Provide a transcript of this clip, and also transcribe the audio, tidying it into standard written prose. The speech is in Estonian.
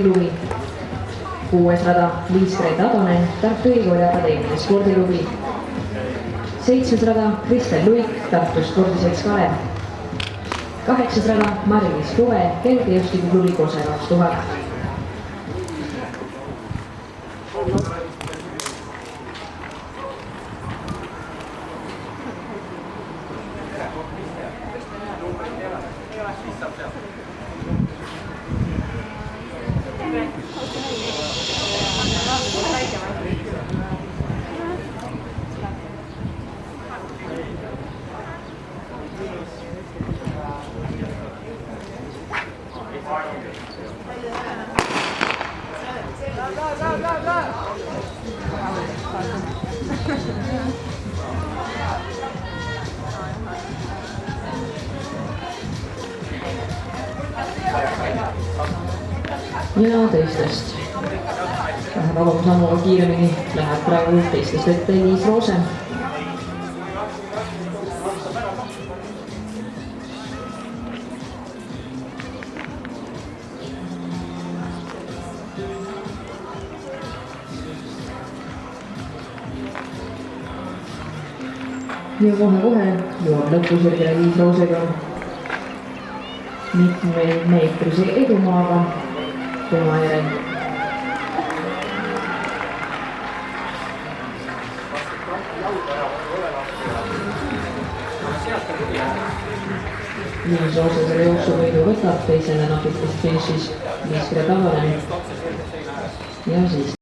klubi. 6. rada Liis-Grete Atonen, Tartu Ülikooli Akadeemia spordiklubi. 7. rada Kristel Luik, Tartu spordiselts Kalev. 8. rada Mari-Liis Puve, kergejõustikuklubi Kose 2000. Ja teistest läheb vabama sammuga kiiremini, läheb praegu teistest ette Liis Roose. Ja kohe jõuab lõpusirgele Liis Roosega mitmemeetrise edumaaga tema järel. Liis Roose selle jooksuvõidu võtab, teisele napitest finišis Liis-Grete Atonen ja siis